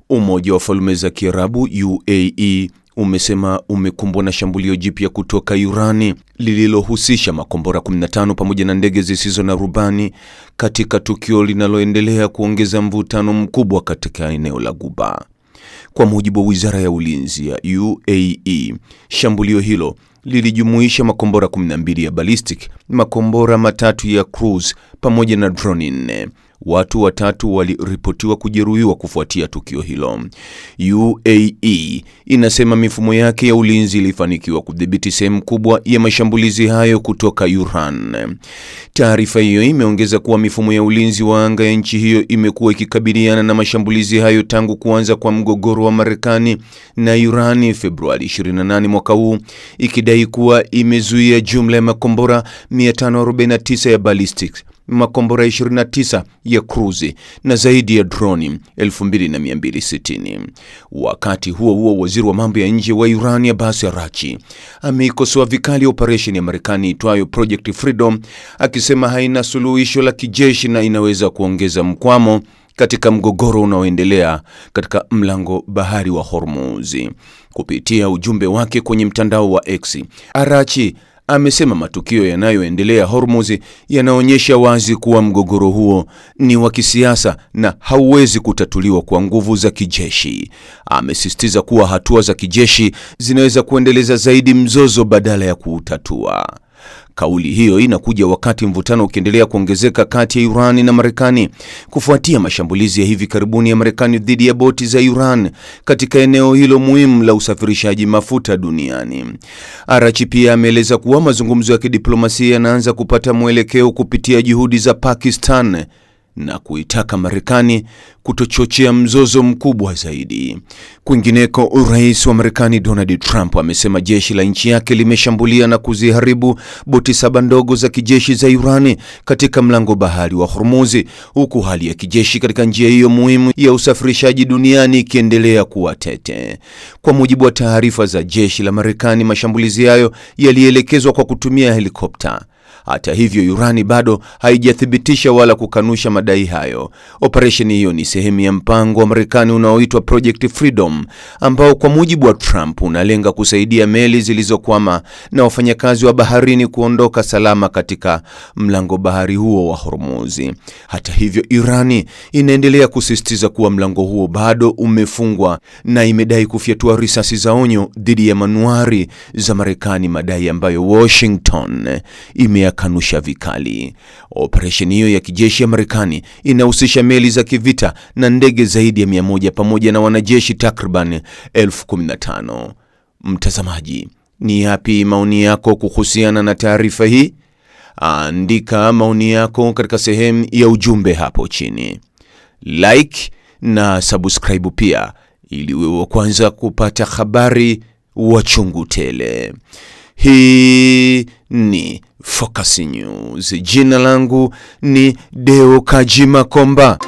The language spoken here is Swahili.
Umoja wa Falme za Kiarabu UAE umesema umekumbwa na shambulio jipya kutoka Irani lililohusisha makombora 15 pamoja na ndege zisizo na rubani katika tukio linaloendelea kuongeza mvutano mkubwa katika eneo la Ghuba. Kwa mujibu wa Wizara ya Ulinzi ya UAE, shambulio hilo lilijumuisha makombora 12 ya ballistic, makombora 3 ya cruise pamoja na drone 4. Watu 3 waliripotiwa kujeruhiwa kufuatia tukio hilo. UAE inasema mifumo yake ya ulinzi ilifanikiwa kudhibiti sehemu kubwa ya mashambulizi hayo kutoka Iran. Taarifa hiyo imeongeza kuwa mifumo ya ulinzi wa anga ya nchi hiyo imekuwa ikikabiliana na mashambulizi hayo tangu kuanza kwa mgogoro wa Marekani na Iran Februari 28 mwaka huu, ikidai kuwa imezuia jumla ya makombora 549 ya ballistic, makombora 29 ya cruise na zaidi ya droni 2260. Wakati huo huo, waziri wa mambo ya nje wa Iran Abbas Araghchi ameikosoa vikali operation ya Marekani itwayo Project Freedom, akisema haina suluhisho la kijeshi na inaweza kuongeza mkwamo katika mgogoro unaoendelea katika mlango bahari wa Hormuz. Kupitia ujumbe wake kwenye mtandao wa X, Araghchi amesema matukio yanayoendelea Hormuz yanaonyesha wazi kuwa mgogoro huo ni wa kisiasa na hauwezi kutatuliwa kwa nguvu za kijeshi. Amesisitiza kuwa hatua za kijeshi zinaweza kuendeleza zaidi mzozo badala ya kuutatua. Kauli hiyo inakuja wakati mvutano ukiendelea kuongezeka kati ya Iran na Marekani kufuatia mashambulizi ya hivi karibuni ya Marekani dhidi ya boti za Iran katika eneo hilo muhimu la usafirishaji mafuta duniani. Araghchi pia ameeleza kuwa mazungumzo ya kidiplomasia yanaanza kupata mwelekeo kupitia juhudi za Pakistan na kuitaka Marekani kutochochea mzozo mkubwa zaidi. Kwingineko, Rais wa Marekani Donald Trump amesema jeshi la nchi yake limeshambulia na kuziharibu boti 7 ndogo za kijeshi za Irani katika mlango bahari wa Hormuz, huku hali ya kijeshi katika njia hiyo muhimu ya usafirishaji duniani ikiendelea kuwa tete. Kwa mujibu wa taarifa za jeshi la Marekani, mashambulizi hayo yalielekezwa kwa kutumia helikopta. Hata hivyo, Iran bado haijathibitisha wala kukanusha madai hayo. Operesheni hiyo ni sehemu ya mpango wa Marekani unaoitwa Project Freedom, ambao kwa mujibu wa Trump unalenga kusaidia meli zilizokwama na wafanyakazi wa baharini kuondoka salama katika mlango bahari huo wa Hormuz. Hata hivyo, Iran inaendelea kusisitiza kuwa mlango huo bado umefungwa na imedai kufyatua risasi za onyo dhidi ya manuari za Marekani, madai ambayo Washington imeyakanusha vikali. Operesheni hiyo ya kijeshi ya Marekani inahusisha meli za kivita na ndege zaidi ya 100 pamoja na wanajeshi takriban 15,000. Mtazamaji, ni yapi maoni yako kuhusiana na taarifa hii? Andika maoni yako katika sehemu ya ujumbe hapo chini. Like na subscribe pia ili uwe wa kwanza kupata habari wa chungu tele. Hii ni Focus News. Jina langu ni Deo Kajima Komba.